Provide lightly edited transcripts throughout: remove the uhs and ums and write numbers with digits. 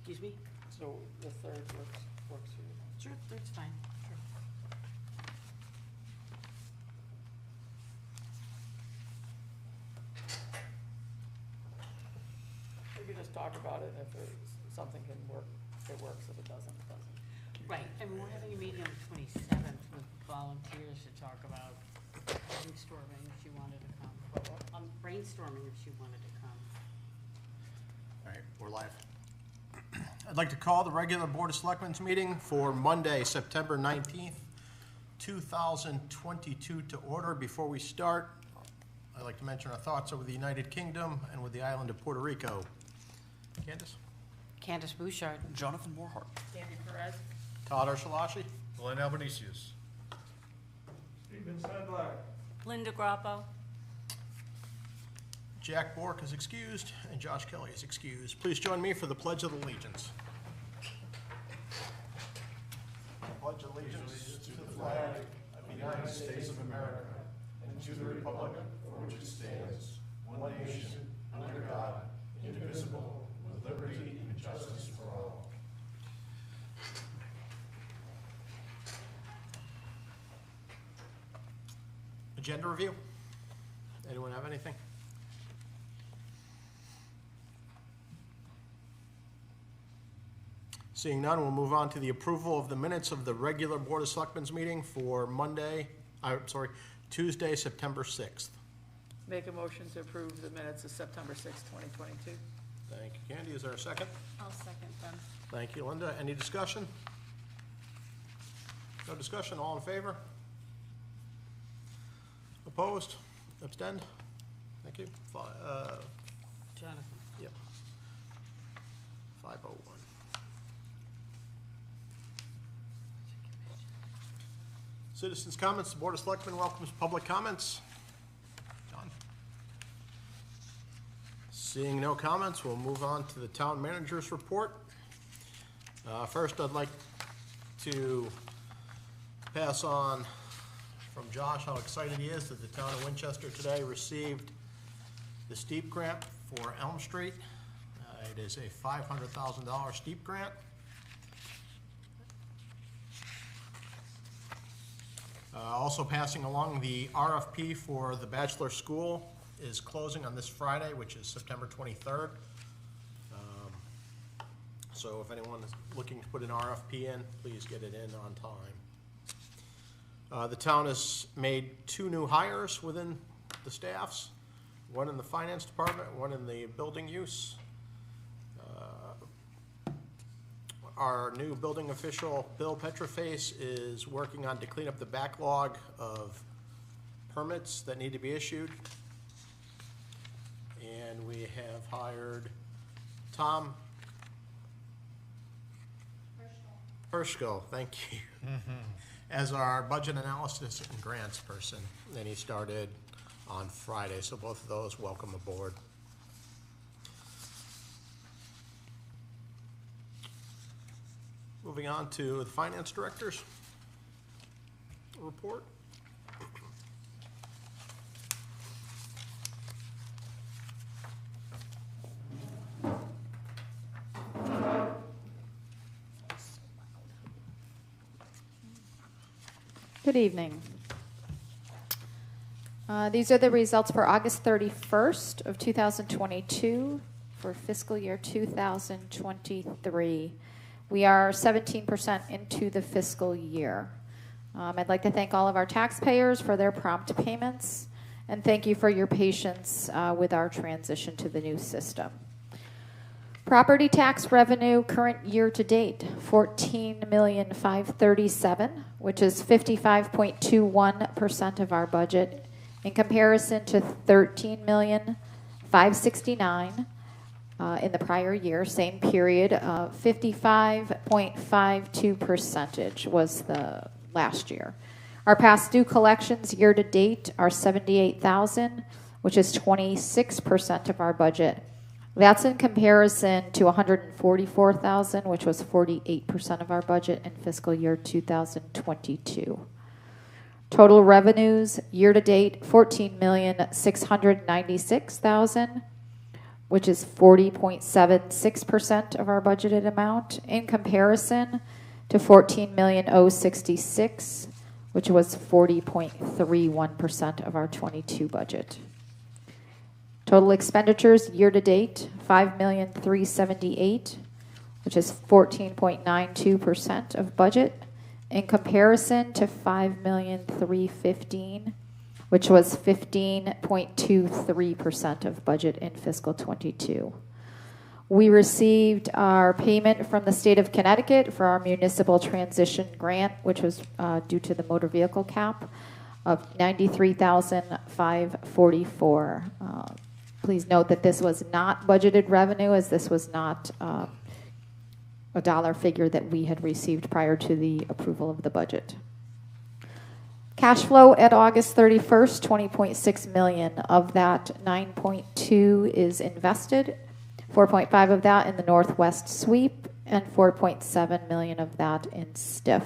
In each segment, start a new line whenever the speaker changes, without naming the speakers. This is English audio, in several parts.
Excuse me?
So the third works for you.
Sure, that's fine. Sure.
We could just talk about it, and if something can work, it works, if it doesn't, it doesn't.
Right, and we're having a meeting on the 27th with volunteers to talk about brainstorming if she wanted to come. Brainstorming if she wanted to come.
All right, we're live. I'd like to call the regular Board of Selectmen's meeting for Monday, September 19th, 2022 to order. Before we start, I'd like to mention our thoughts over the United Kingdom and with the island of Puerto Rico.
Candace Bouchard.
Jonathan Moorhart.
Andy Perez?
Todd Archelashi.
Glenn Albanesius.
Stephen Sedlak.
Linda Grappo.
Jack Bork is excused, and Josh Kelly is excused. Please join me for the Pledge of Allegiance. I pledge allegiance to the flag of the United States of America and to the republic for which it stands, one nation, under God, indivisible, with liberty and justice for all. Agenda review? Anyone have anything? Seeing none, we'll move on to the approval of the minutes of the regular Board of Selectmen's meeting for Tuesday, September 6th.
Make a motion to approve the minutes of September 6th, 2022.
Thank you, Candy. Is there a second?
I'll second them.
Thank you, Linda. Any discussion? No discussion, all in favor? Opposed? Abstained? Thank you.
Jonathan.
Yep. 501. Citizens' comments. The Board of Selectmen welcomes public comments. John? Seeing no comments, we'll move on to the town manager's report. First, I'd like to pass on from Josh how excited he is that the town of Winchester today received the steep grant for Elm Street. It is a $500,000 steep grant. Also passing along, the RFP for the bachelor school is closing on this Friday, which is September 23rd. So if anyone is looking to put an RFP in, please get it in on time. The town has made 2 new hires within the staffs, one in the finance department, one in the building use. Our new building official, Bill Petroface, is working on to clean up the backlog of permits that need to be issued. And we have hired Tom Pershko, thank you, as our budget analysis and grants person. And he started on Friday, so both of those welcome aboard. Moving on to the finance director's report.
Good evening. These are the results for August 31st of 2022 for fiscal year 2023. We are 17% into the fiscal year. I'd like to thank all of our taxpayers for their prompt payments, and thank you for your patience with our transition to the new system. Property tax revenue current year to date, $14,537,000, which is 55.21% of our budget, in comparison to $13,569,000 in the prior year, same period. 55.52% was the last year. Our past due collections year to date are $78,000, which is 26% of our budget. That's in comparison to $144,000, which was 48% of our budget in fiscal year 2022. Total revenues year to date, $14,696,000, which is 40.76% of our budgeted amount, in comparison to 14,066,000, which was 40.31% of our 22 budget. Total expenditures year-to-date, 5,378,000, which is 14.92% of budget, in comparison to 5,315,000, which was 15.23% of budget in fiscal 22. We received our payment from the state of Connecticut for our municipal transition grant, which was due to the motor vehicle cap, of $93,544. Please note that this was not budgeted revenue, as this was not a dollar figure that we had received prior to the approval of the budget. Cash flow at August 31st, 20.6 million. Of that, 9.2 is invested, 4.5 of that in the Northwest Sweep, and 4.7 million of that in STIF.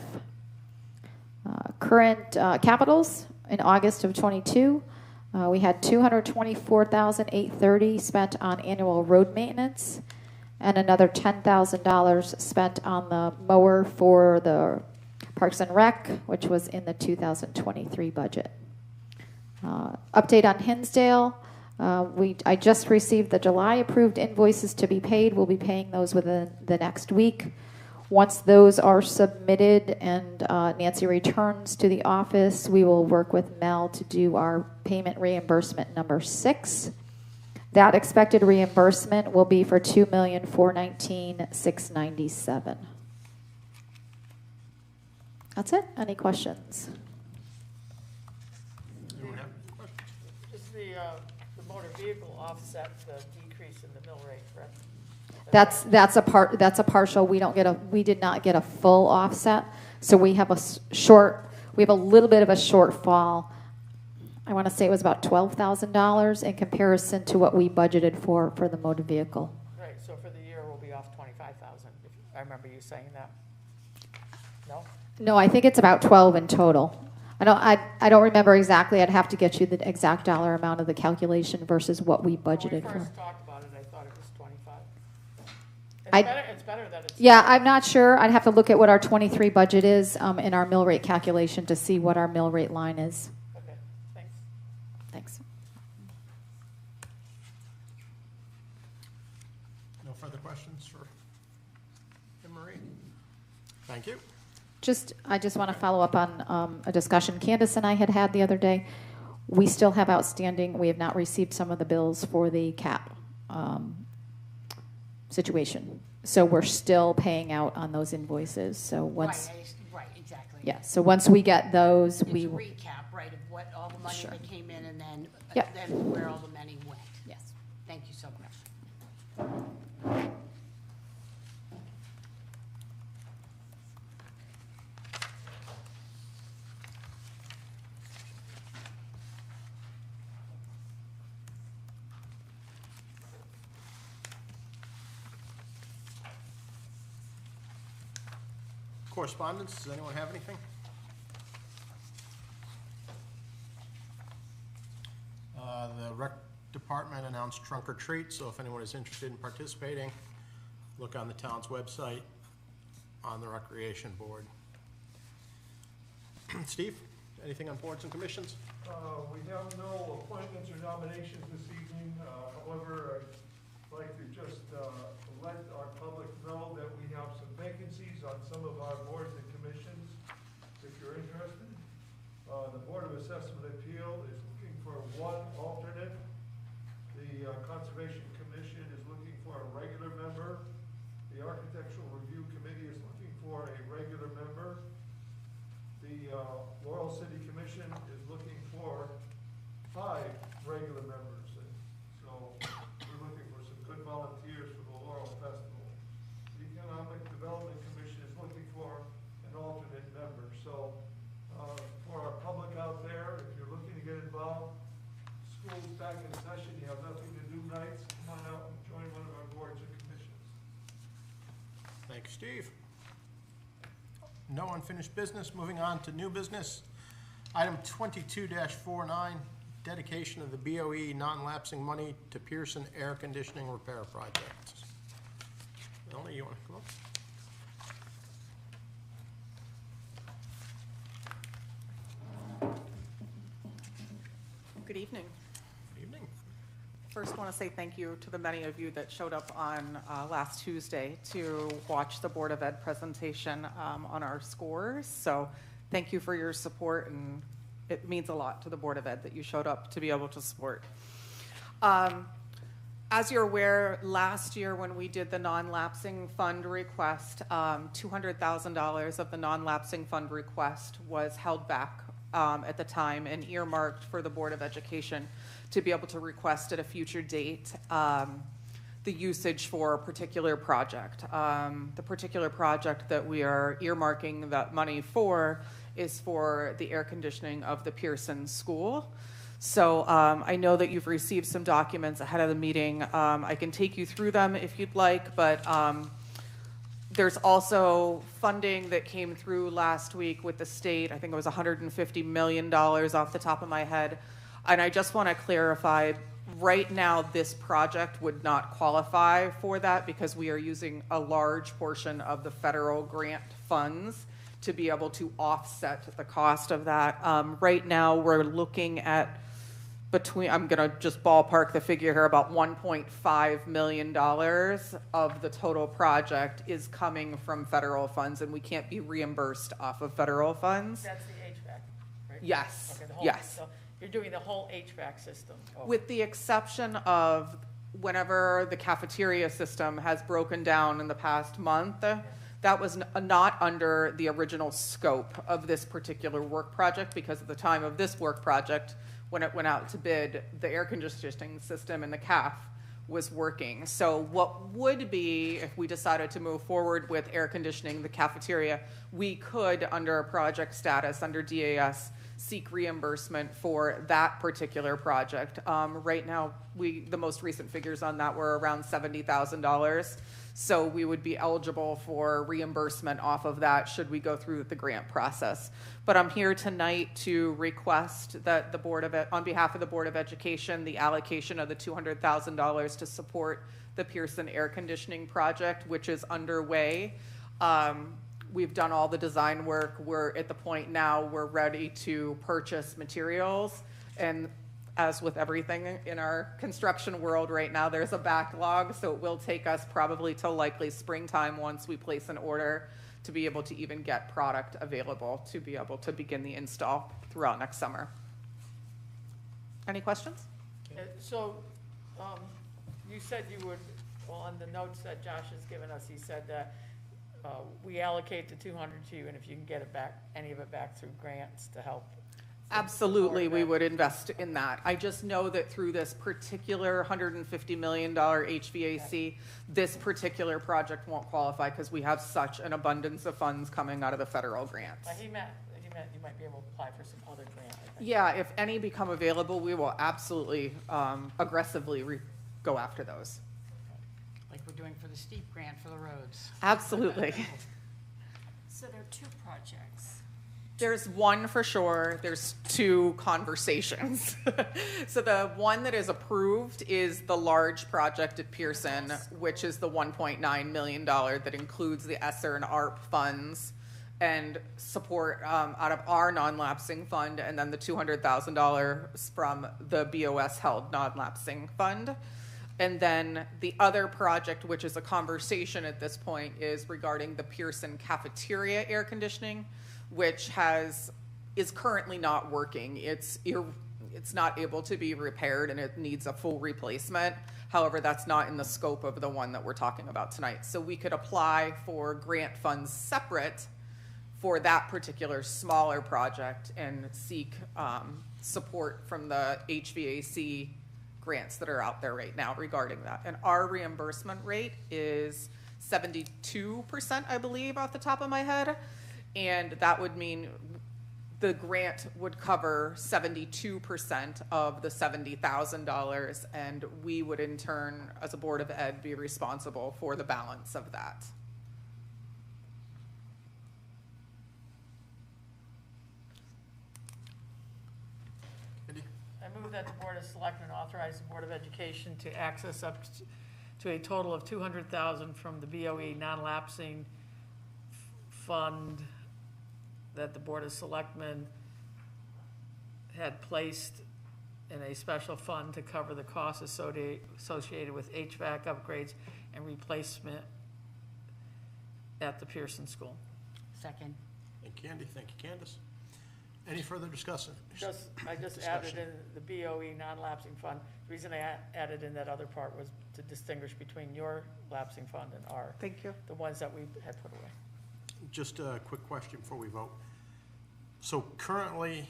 Current capitals in August of 22, we had $224,830 spent on annual road maintenance, and another $10,000 spent on the mower for the Parks and Rec, which was in the 2023 budget. Update on Hinsdale. I just received the July approved invoices to be paid. We'll be paying those within the next week. Once those are submitted and Nancy returns to the office, we will work with Mel to do our payment reimbursement number 6. That expected reimbursement will be for $2,419,697. That's it. Any questions?
Anyone have questions?
Does the motor vehicle offset the decrease in the mill rate, correct?
That's a partial. We did not get a full offset, so we have a little bit of a shortfall. I want to say it was about $12,000 in comparison to what we budgeted for the motor vehicle.
Right, so for the year, we'll be off 25,000. I remember you saying that. No?
No, I think it's about 12 in total. I don't remember exactly. I'd have to get you the exact dollar amount of the calculation versus what we budgeted
When we
for.
first talked about it, I thought it was 25.
I-
It's better that it's.
Yeah, I'm not sure. I'd have to look at what our 23 budget is in our mill rate calculation to see what our mill rate line is.
Okay, thanks.
Thanks.
No further questions for Anne Marie? Thank you.
I just want to follow up on a discussion Candace and I had the other day. We still have outstanding, we have not received some of the bills for the cap situation. So we're still paying out on those invoices. So once,
Right, exactly.
yeah, so once we get those,
It's a
we,
recap, right, of what, all the money
Sure.
that came in and then,
Yep.
then where all the money went.
yes.
Thank you so much.
Correspondence, does anyone have anything? The rec department announced trunk or treat, so if anyone is interested in participating, look on the town's website on the recreation board. Steve, anything on boards and commissions?
We have no appointments or nominations this evening. However, I'd like to just let our public know that we have some vacancies on some of our boards and commissions, if you're interested. The Board of Assessment Appeal is looking for one alternate. The Conservation Commission is looking for a regular member. The Architectural Review Committee is looking for a regular member. The Laurel City Commission is looking for 5 regular members. And so we're looking for some good volunteers for the Laurel Festival. The Economic Development Commission is looking for an alternate member. So for our public out there, if you're looking to get involved, school's back in session, you have nothing to do nights, come on out and join one of our boards and commissions.
Thank you, Steve. No unfinished business. Moving on to new business. Item 22-49, dedication of the BOE non-lapsing money to Pearson air conditioning repair project. Melanie, you want to come up?
Good evening.
Good evening.
First, want to say thank you to the many of you that showed up on last Tuesday to watch the Board of Ed presentation on our scores. So thank you for your support, and it means a lot to the Board of Ed that you showed up to be able to support. As you're aware, last year when we did the non-lapsing fund request, $200,000 of the non-lapsing fund request was held back at the time and earmarked for the Board of Education to be able to request at a future date the usage for a particular project. The particular project that we are earmarking that money for is for the air conditioning of the Pearson school. So I know that you've received some documents ahead of the meeting. I can take you through them if you'd like, but there's also funding that came through last week with the state. I think it was $150 million off the top of my head. And I just want to clarify, right now this project would not qualify for that because we are using a large portion of the federal grant funds to be able to offset the cost of that. Right now we're looking at I'm going to just ballpark the figure here, about $1.5 million of the total project is coming from federal funds, and we can't be reimbursed off of federal funds.
That's the HVAC, right?
Yes,
Okay, the whole-
yes.
So you're doing the whole HVAC system? Oh.
With the exception of whenever the cafeteria system has broken down in the past month, that was not under the original scope of this particular work project, because at the time of this work project, when it went out to bid, the air conditioning system in the CAF was working. So what would be, if we decided to move forward with air conditioning the cafeteria, we could, under a project status, under DAS, seek reimbursement for that particular project. Right now, the most recent figures on that were around $70,000. So we would be eligible for reimbursement off of that should we go through the grant process. But I'm here tonight to request that the Board of Ed, on behalf of the Board of Education, the allocation of the $200,000 to support the Pearson air conditioning project, which is underway. We've done all the design work. We're at the point now we're ready to purchase materials. And as with everything in our construction world right now, there's a backlog, so it will take us probably till likely springtime once we place an order to be able to even get product available to be able to begin the install throughout next summer. Any questions?
So, you said you would, well, on the notes that Josh has given us, he said that we allocate the 200 to you, and if you can get it back, any of it back through grants to help.
Absolutely, we would invest in that. I just know that through this particular $150 million HVAC, this particular project won't qualify because we have such an abundance of funds coming out of the federal grants.
He meant you might be able to apply for some other grant, I think.
Yeah, if any become available, we will absolutely aggressively go after those.
Like we're doing for the steep grant for the roads.
Absolutely.
So there are two projects.
There's one for sure. There's two conversations. So the one that is approved is the large project at Pearson, which is the $1.9 million that includes the ESSER and ARP funds and support out of our non-lapsing fund, and then the $200,000 from the BOS held non-lapsing fund. And then the other project, which is a conversation at this point, is regarding the Pearson cafeteria air conditioning, which is currently not working. It's not able to be repaired and it needs a full replacement. However, that's not in the scope of the one that we're talking about tonight. So we could apply for grant funds separate for that particular smaller project and seek support from the HVAC grants that are out there right now regarding that. And our reimbursement rate is 72%, I believe, off the top of my head. And that would mean the grant would cover 72% of the $70,000, and we would in turn, as a Board of Ed, be responsible for the balance of that.
I move that the Board of Selectmen authorize the Board of Education to access up to a total of $200,000 from the BOE non-lapsing fund that the Board of Selectmen had placed in a special fund to cover the costs associated with HVAC upgrades and replacement at the Pearson School.
Second.
Thank you, Andy. Thank you, Candace. Any further discussion?
I just added in the BOE non-lapsing fund. The reason I added in that other part was to distinguish between your lapsing fund and our,
Thank you.
the ones that we had put away.
Just a quick question before we vote. So currently,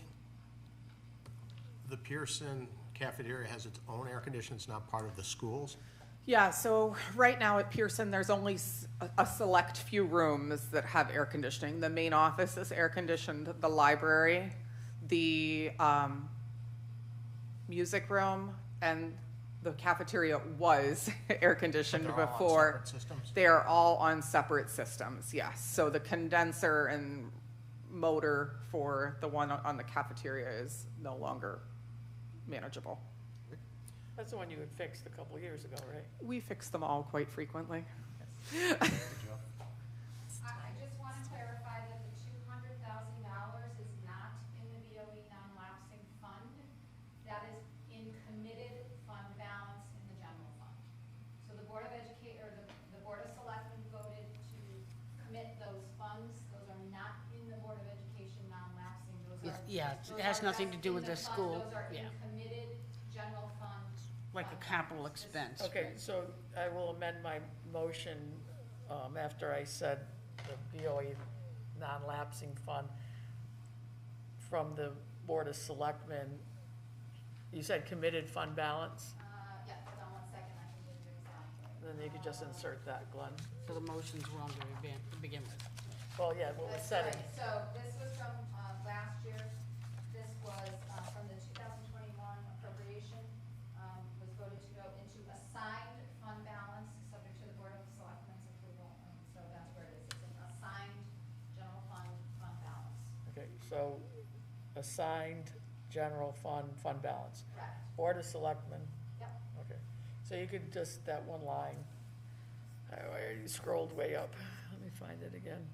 the Pearson Cafeteria has its own air conditioning, it's not part of the schools?
Yeah, so right now at Pearson, there's only a select few rooms that have air conditioning. The main office is air conditioned, the library, the music room, and the cafeteria was air conditioned
They're all on
before.
separate systems?
They are all on separate systems, yes. So the condenser and motor for the one on the cafeteria is no longer manageable.
That's the one you had fixed a couple of years ago, right?
We fix them all quite frequently.
Good job.
I just want to clarify that the $200,000 is not in the BOE non-lapsing fund. That is in committed fund balance in the general fund. So the Board of the Board of Selectmen voted to commit those funds. Those are not in the Board of Education non-lapsing. Those are.
Yeah, it
those
has
are
nothing to
just
do
in
with the
fund.
school.
Those are
Yeah.
in committed general fund.
Like a capital expense.
Okay, so I will amend my motion, after I said the BOE non-lapsing fund from the Board of Selectmen. You said committed fund balance,
Yeah, hold on 1 second, I can give you exactly.
then you could just insert that, Glenn.
So the motion's wrong to begin with.
Well, yeah, what was
That's
said,
right. So this was from last year. This was from the 2021 appropriation, was voted to go into assigned fund balance, subject to the Board of Selectmen's approval. And so that's where it is. It's an assigned general fund balance.
okay, so assigned general fund balance.
Correct.
Board of Selectmen,
Yep.
okay. So you could just, that one line, I already scrolled way up. Let me find it again.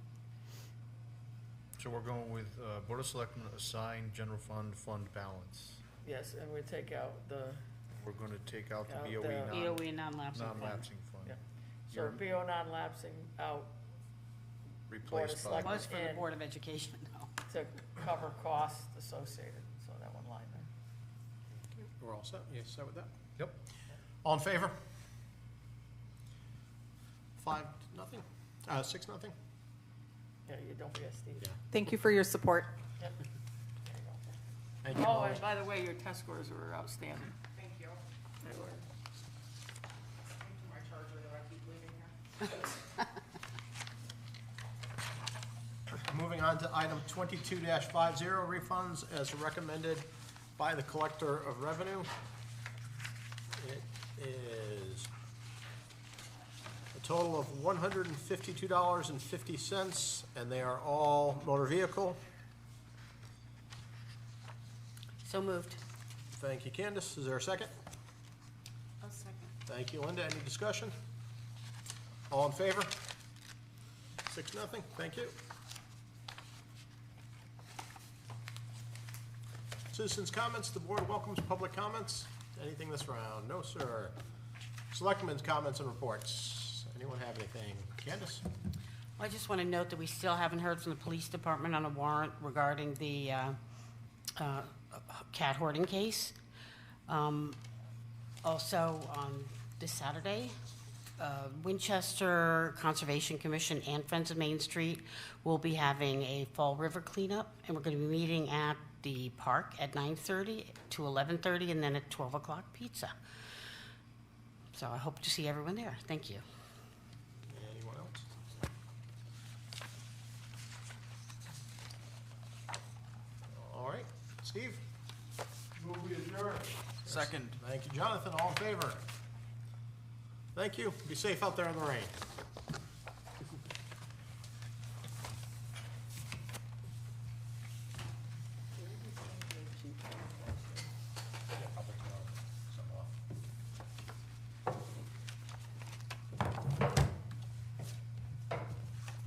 So we're going with Board of Selectmen assigned general fund balance.
Yes, and we take out the,
We're going to take out the
Out
BOE
the-
BOE non-lapsing fund.
non-lapsing fund.
Yeah. so BO non-lapsing out
Replaced by,
Selectmen.
Was for the
And-
Board of Education, though.
to cover costs associated, so that one line there.
We're all set? You set with that?
yep.
All in favor? 5-0? 6-0?
Yeah, you don't forget Steve.
Yeah.
Thank you for your support.
Yep. There you go.
Thank you.
Oh,
Molly.
and by the way, your test scores were outstanding.
Thank you.
They were.
My charger that I keep leaving here.
Moving on to item 22-50, refunds as recommended by the Collector of Revenue. It is a total of $152.50, and they are all motor vehicle.
So moved.
Thank you, Candace. Is there a second?
A second.
Thank you, Linda. Any discussion? All in favor? 6-0. Thank you. Citizens' comments. The board welcomes public comments. Anything this round? No, sir. Selectmen's comments and reports. Anyone have anything? Candace?
I just want to note that we still haven't heard from the police department on a warrant regarding the cat hoarding case. Also, on this Saturday, Winchester Conservation Commission and Friends of Main Street will be having a Fall River cleanup, and we're going to be meeting at the park at 9:30 to 11:30, and then at 12 o'clock pizza. So I hope to see everyone there. Thank you.
Anyone else? All right. Steve?
Move we adjourn.
Second.
Thank you, Jonathan. All in favor? Thank you. Be safe out there in the rain.